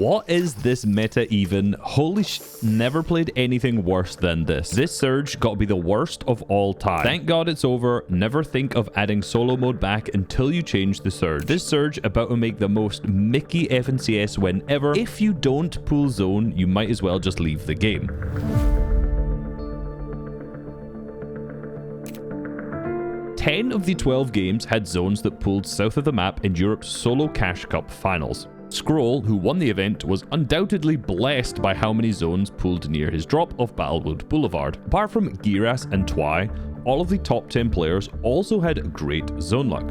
What is this meta even? Holy never played anything worse than this. This surge got to be the worst of all time. Thank God it's over. Never think of adding solo mode back until you change the surge. This surge about to make the most Mickey FNCS win ever. If you don't pull zone, you might as well just leave the game. Ten of the 12 games had zones that pulled south of the map in Europe's Solo Cash Cup finals. Scroll, who won the event, was undoubtedly blessed by how many zones pulled near his drop of Battlewood Boulevard. Apart from Giras and Twy, all of the top 10 players also had great zone luck.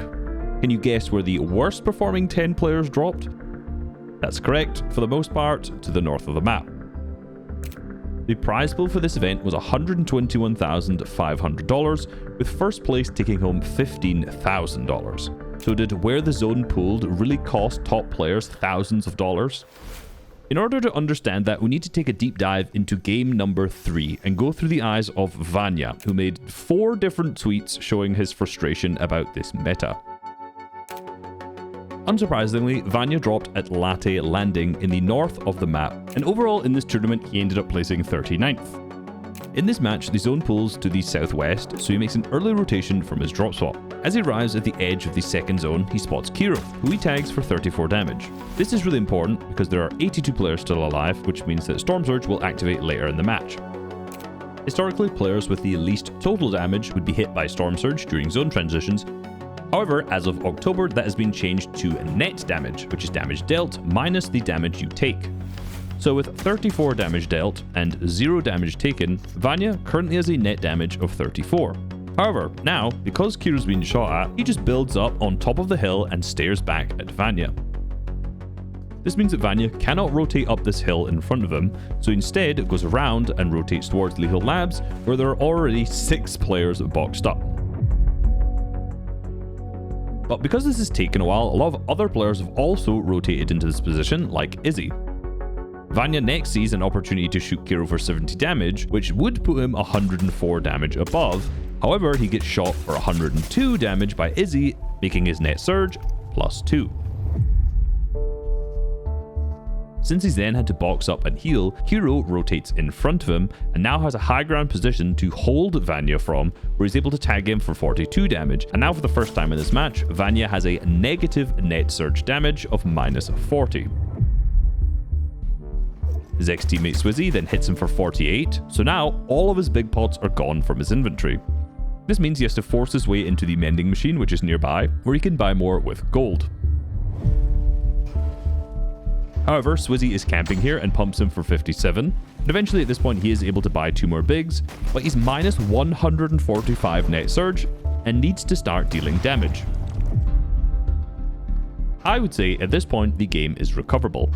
Can you guess where the worst performing 10 players dropped? That's correct, for the most part, to the north of the map. The prize pool for this event was $121,500, with first place taking home $15,000. So did where the zone pooled really cost top players thousands of dollars? In order to understand that, we need to take a deep dive into game number 3 and go through the eyes of Vanya, who made 4 different tweets showing his frustration about this meta. Unsurprisingly, Vanya dropped at Latte Landing in the north of the map, and overall in this tournament he ended up placing 39th. In this match, the zone pulls to the southwest, so he makes an early rotation from his drop spot. As he arrives at the edge of the second zone, he spots Kiro, who he tags for 34 damage. This is really important because there are 82 players still alive, which means that Storm Surge will activate later in the match. Historically, players with the least total damage would be hit by Storm Surge during zone transitions. However, as of October, that has been changed to net damage, which is damage dealt minus the damage you take. So with 34 damage dealt and 0 damage taken, Vanya currently has a net damage of 34. However, now, because Kiro's been shot at, he just builds up on top of the hill and stares back at Vanya. This means that Vanya cannot rotate up this hill in front of him, so instead it goes around and rotates towards Lethal Labs, where there are already 6 players boxed up. But because this has taken a while, a lot of other players have also rotated into this position, like Izzy. Vanya next sees an opportunity to shoot Kiro for 70 damage, which would put him 104 damage above. However, he gets shot for 102 damage by Izzy, making his net surge +2. Since he's then had to box up and heal, Kiro rotates in front of him and now has a high ground position to hold Vanya from, where he's able to tag him for 42 damage. And now for the first time in this match, Vanya has a negative net surge damage of -40. His ex-teammate Swizzy then hits him for 48, so now all of his big pots are gone from his inventory. This means he has to force his way into the mending machine, which is nearby, where he can buy more with gold. However, Swizzy is camping here and pumps him for 57, and eventually at this point he is able to buy 2 more bigs, but he's -145 net surge and needs to start dealing damage. I would say at this point the game is recoverable.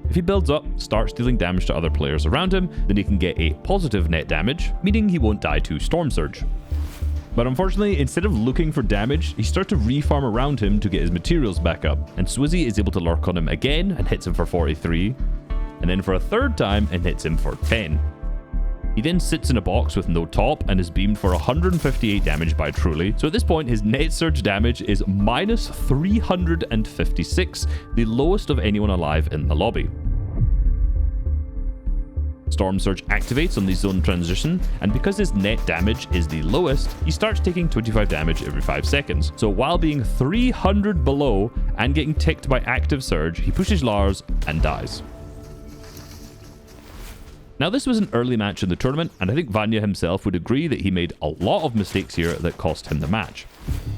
If he builds up, starts dealing damage to other players around him, then he can get a positive net damage, meaning he won't die to Storm Surge. But unfortunately, instead of looking for damage, he starts to refarm around him to get his materials back up, and Swizzy is able to lurk on him again and hits him for 43, and then for a third time and hits him for 10. He then sits in a box with no top and is beamed for 158 damage by Truly, so at this point his net surge damage is -356, the lowest of anyone alive in the lobby. Storm Surge activates on the zone transition, and because his net damage is the lowest, he starts taking 25 damage every 5 seconds. So while being 300 below and getting ticked by active surge, he pushes Lars and dies. Now this was an early match in the tournament, and I think Vanya himself would agree that he made a lot of mistakes here that cost him the match.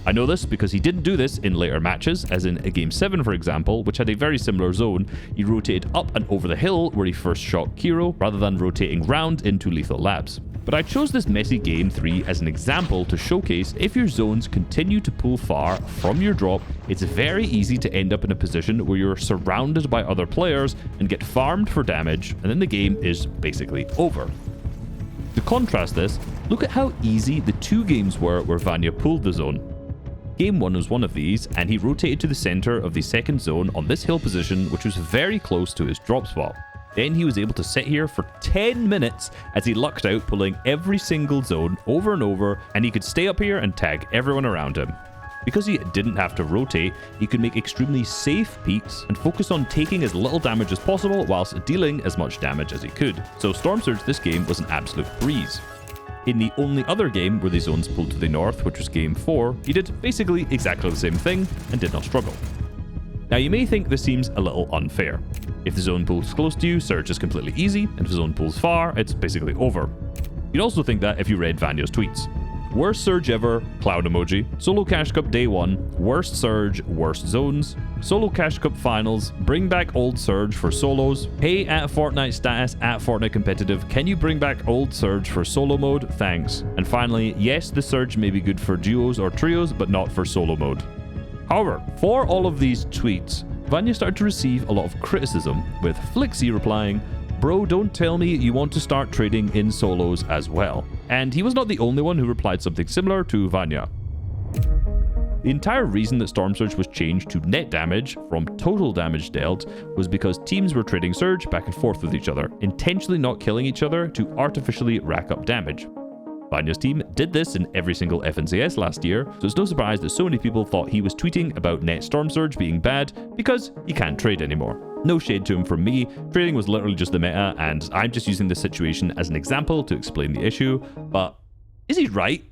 I know this because he didn't do this in later matches, as in a Game 7 for example, which had a very similar zone. He rotated up and over the hill where he first shot Kiro, rather than rotating round into Lethal Labs. But I chose this messy Game 3 as an example to showcase if your zones continue to pull far from your drop, it's very easy to end up in a position where you're surrounded by other players and get farmed for damage, and then the game is basically over. To contrast this, look at how easy the 2 games were where Vanya pulled the zone. Game 1 was one of these, and he rotated to the center of the second zone on this hill position, which was very close to his drop spot. Then he was able to sit here for 10 minutes as he lucked out, pulling every single zone over and over, and he could stay up here and tag everyone around him. Because he didn't have to rotate, he could make extremely safe peeks and focus on taking as little damage as possible whilst dealing as much damage as he could. So Storm Surge this game was an absolute breeze. In the only other game where the zones pulled to the north, which was game 4, he did basically exactly the same thing and did not struggle. Now you may think this seems a little unfair. If the zone pulls close to you, Surge is completely easy, and if the zone pulls far, it's basically over. You'd also think that if you read Vanya's tweets. Worst Surge ever, cloud emoji. Solo Cash Cup day 1, worst Surge, worst zones. Solo Cash Cup finals, bring back old Surge for solos. Hey at Fortnite status at Fortnite competitive, can you bring back old Surge for solo mode? Thanks. And finally, yes, the Surge may be good for duos or trios, but not for solo mode. However, for all of these tweets, Vanya started to receive a lot of criticism, with Flixie replying, "Bro, don't tell me you want to start trading in solos as well." And he was not the only one who replied something similar to Vanya. The entire reason that Storm Surge was changed to net damage from total damage dealt was because teams were trading Surge back and forth with each other, intentionally not killing each other to artificially rack up damage. Vanya's team did this in every single FNCS last year, so it's no surprise that so many people thought he was tweeting about net Storm Surge being bad because he can't trade anymore. No shade to him from me, trading was literally just the meta, and I'm just using this situation as an example to explain the issue, but is he right?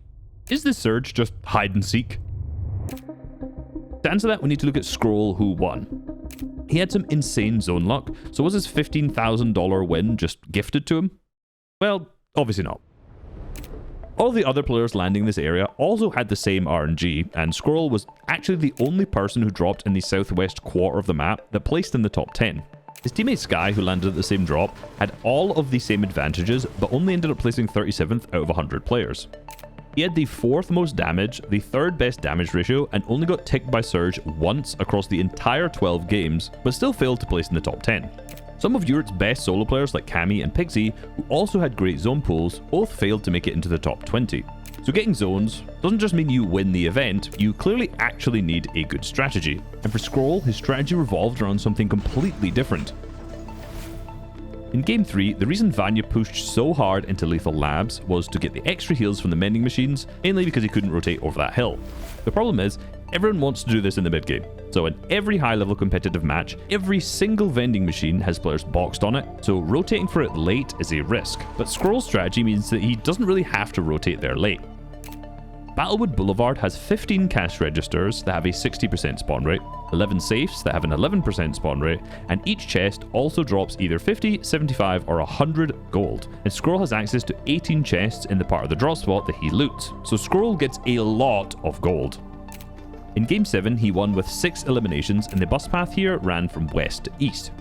Is this Surge just hide and seek? To answer that, we need to look at Scroll, who won. He had some insane zone luck, so was his $15,000 win just gifted to him? Well, obviously not. All the other players landing this area also had the same RNG, and Squirrel was actually the only person who dropped in the southwest quarter of the map that placed in the top 10. His teammate Sky, who landed at the same drop, had all of the same advantages, but only ended up placing 37th out of 100 players. He had the 4th most damage, the 3rd best damage ratio, and only got ticked by Surge once across the entire 12 games, but still failed to place in the top 10. Some of Europe's best solo players like Cammy and Pixie, who also had great zone pools, both failed to make it into the top 20. So getting zones doesn't just mean you win the event, you clearly actually need a good strategy. And for Scroll, his strategy revolved around something completely different. In Game 3, the reason Vanya pushed so hard into Lethal Labs was to get the extra heals from the mending machines, mainly because he couldn't rotate over that hill. The problem is, everyone wants to do this in the mid-game. So in every high-level competitive match, every single vending machine has players boxed on it, so rotating for it late is a risk. But Scroll's strategy means that he doesn't really have to rotate there late. Battlewood Boulevard has 15 cash registers that have a 60% spawn rate, 11 safes that have an 11% spawn rate, and each chest also drops either 50, 75, or 100 gold. And Scroll has access to 18 chests in the part of the drop spot that he loots, so Scroll gets a lot of gold. In Game 7, he won with 6 eliminations, and the bus path here ran from west to east.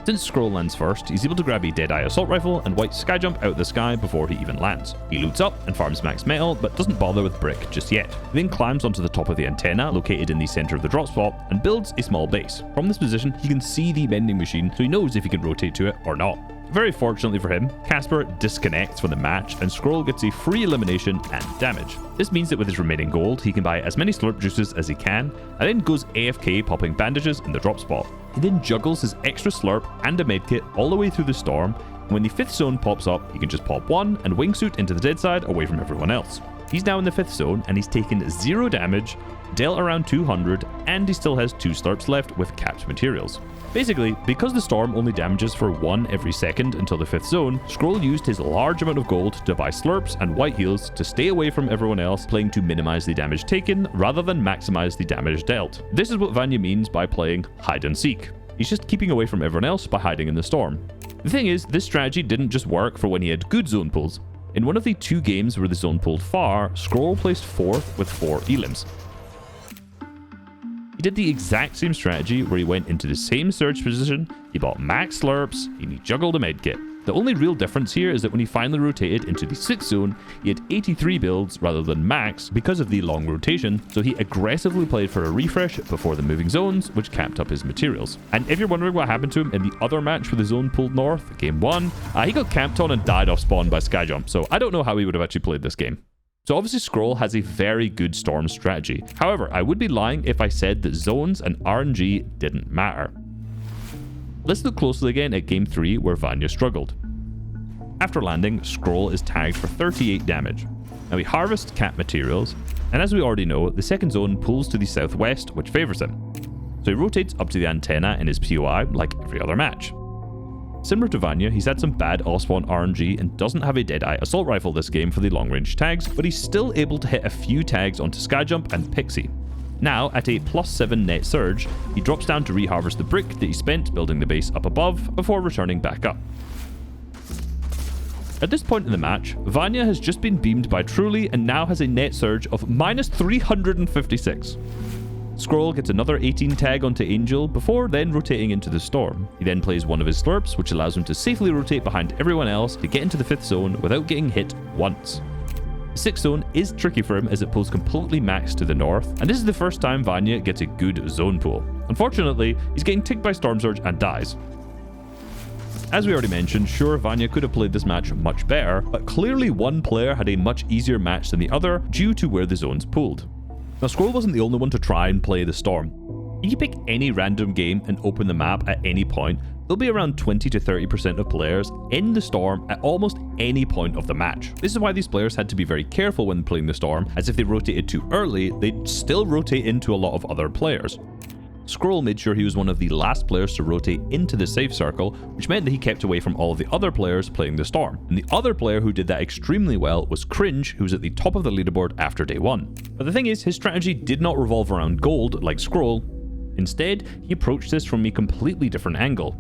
Since Scroll lands first, he's able to grab a Deadeye assault rifle and white skyjump out of the sky before he even lands. He loots up and farms max metal, but doesn't bother with brick just yet. He then climbs onto the top of the antenna, located in the center of the drop spot, and builds a small base. From this position, he can see the mending machine, so he knows if he can rotate to it or not. Very fortunately for him, Casper disconnects from the match and Scroll gets a free elimination and damage. This means that with his remaining gold, he can buy as many slurp juices as he can, and then goes AFK popping bandages in the drop spot. He then juggles his extra slurp and a medkit all the way through the storm, and when the 5th zone pops up, he can just pop one and wingsuit into the dead side away from everyone else. He's now in the 5th zone and he's taken 0 damage, dealt around 200, and he still has 2 slurps left with capped materials. Basically, because the storm only damages for 1 every second until the 5th zone, Scroll used his large amount of gold to buy slurps and white heals to stay away from everyone else, playing to minimize the damage taken rather than maximize the damage dealt. This is what Vanya means by playing hide and seek. He's just keeping away from everyone else by hiding in the storm. The thing is, this strategy didn't just work for when he had good zone pulls. In one of the 2 games where the zone pulled far, Scroll placed 4th with 4 elims. He did the exact same strategy where he went into the same Surge position, he bought max slurps, and he juggled a medkit. The only real difference here is that when he finally rotated into the 6th zone, he had 83 builds rather than max because of the long rotation, so he aggressively played for a refresh before the moving zones, which capped up his materials. And if you're wondering what happened to him in the other match where the zone pulled north, Game 1, he got camped on and died off spawn by skyjump, so I don't know how he would have actually played this game. So obviously Scroll has a very good storm strategy. However, I would be lying if I said that zones and RNG didn't matter. Let's look closely again at Game 3 where Vanya struggled. After landing, Scroll is tagged for 38 damage. Now he harvests cap materials, And as we already know, the second zone pulls to the southwest, which favours him. So he rotates up to the antenna in his POI like every other match. Similar to Vanya, he's had some bad all-spawn RNG and doesn't have a Deadeye assault rifle this game for the long-range tags, but he's still able to hit a few tags onto Skyjump and Pixie. Now, at a +7 net surge, he drops down to reharvest the brick that he spent building the base up above before returning back up. At this point in the match, Vanya has just been beamed by Truly and now has a net surge of -356. Scroll gets another 18 tag onto Angel before then rotating into the Storm. He then plays one of his slurps, which allows him to safely rotate behind everyone else to get into the 5th zone without getting hit once. The 6th zone is tricky for him as it pulls completely max to the north, and this is the first time Vanya gets a good zone pull. Unfortunately, he's getting ticked by Storm Surge and dies. As we already mentioned, sure, Vanya could have played this match much better, but clearly one player had a much easier match than the other due to where the zones pulled. Now, Scroll wasn't the only one to try and play the Storm. If you pick any random game and open the map at any point, there'll be around 20 to 30% of players in the Storm at almost any point of the match. This is why these players had to be very careful when playing the Storm, as if they rotated too early, they'd still rotate into a lot of other players. Scroll made sure he was one of the last players to rotate into the safe circle, which meant that he kept away from all of the other players playing the Storm. And the other player who did that extremely well was Cringe, who was at the top of the leaderboard after day 1. But the thing is, his strategy did not revolve around gold like Scroll. Instead, he approached this from a completely different angle.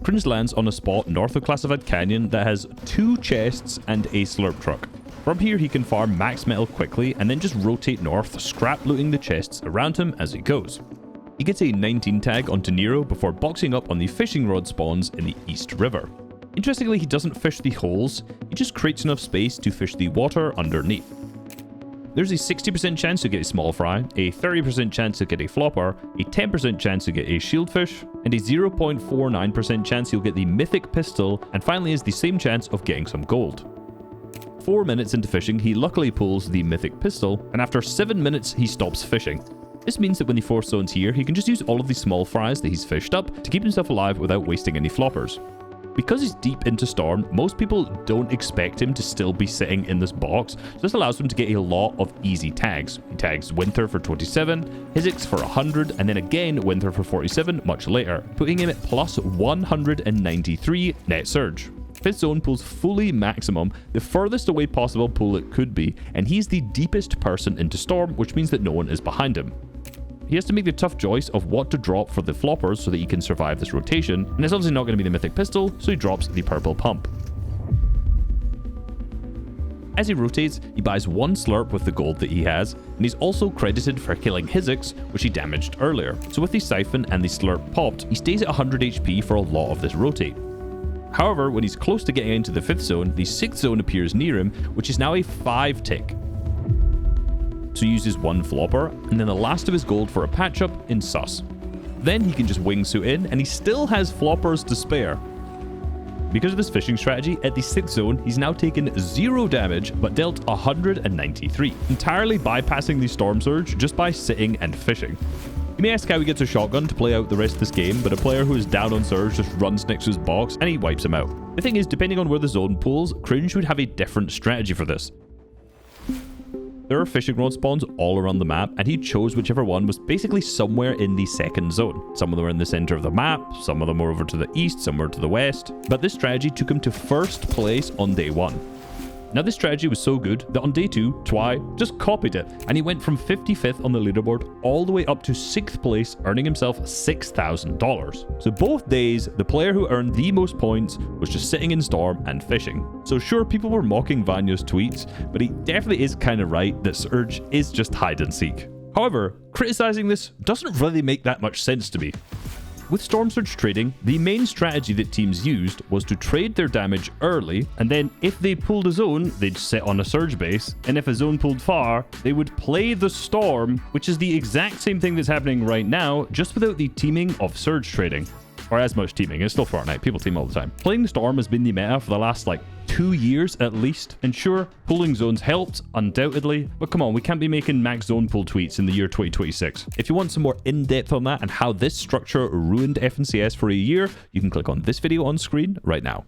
Cringe lands on a spot north of Classified Canyon that has 2 chests and a slurp truck. From here, he can farm max metal quickly and then just rotate north, scrap looting the chests around him as he goes. He gets a 19 tag onto Nero before boxing up on the fishing rod spawns in the East River. Interestingly, he doesn't fish the holes, he just creates enough space to fish the water underneath. There's a 60% chance to get a small fry, a 30% chance to get a flopper, a 10% chance to get a shieldfish, and a 0.49% chance you'll get the mythic pistol, and finally is the same chance of getting some gold. 4 minutes into fishing, he luckily pulls the mythic pistol, and after 7 minutes, he stops fishing. This means that when the 4th zone's here, he can just use all of the small fries that he's fished up to keep himself alive without wasting any floppers. Because he's deep into Storm, most people don't expect him to still be sitting in this box, so this allows him to get a lot of easy tags. He tags Winter for 27, Hizix for 100, and then again Winter for 47 much later, putting him at plus 193 net surge. 5th zone pulls fully maximum, the furthest away possible pull it could be, and he's the deepest person into Storm, which means that no one is behind him. He has to make the tough choice of what to drop for the floppers so that he can survive this rotation, and it's obviously not going to be the mythic pistol, so he drops the purple pump. As he rotates, he buys 1 slurp with the gold that he has, and he's also credited for killing Hizix, which he damaged earlier. So with the siphon and the slurp popped, he stays at 100 HP for a lot of this rotate. However, when he's close to getting into the 5th zone, the 6th zone appears near him, which is now a 5 tick. So he uses 1 flopper, and then the last of his gold for a patch-up in sus. Then he can just wingsuit in, and he still has floppers to spare. Because of this fishing strategy, at the 6th zone, he's now taken 0 damage, but dealt 193, entirely bypassing the Storm Surge just by sitting and fishing. You may ask how he gets a shotgun to play out the rest of this game, but a player who is down on Surge just runs next to his box and he wipes him out. The thing is, depending on where the zone pulls, Cringe would have a different strategy for this. There are fishing rod spawns all around the map, and he chose whichever one was basically somewhere in the 2nd zone. Some of them are in the center of the map, some of them are over to the east, some are to the west, but this strategy took him to 1st place on day 1. Now this strategy was so good that on day 2, Twy just copied it, and he went from 55th on the leaderboard all the way up to 6th place, earning himself $6,000. So both days, the player who earned the most points was just sitting in Storm and fishing. So sure, people were mocking Vanya's tweets, but he definitely is kind of right that Surge is just hide and seek. However, criticizing this doesn't really make that much sense to me. With Storm Surge trading, the main strategy that teams used was to trade their damage early, and then if they pulled a zone, they'd sit on a Surge base, and if a zone pulled far, they would play the Storm, which is the exact same thing that's happening right now, just without the teaming of Surge trading. Or as much teaming, it's still Fortnite, people team all the time. Playing the Storm has been the meta for the last 2 years at least, and sure, pulling zones helped, undoubtedly, but come on, we can't be making max zone pull tweets in the year 2026. If you want some more in-depth on that and how this structure ruined FNCS for a year, you can click on this video on screen right now.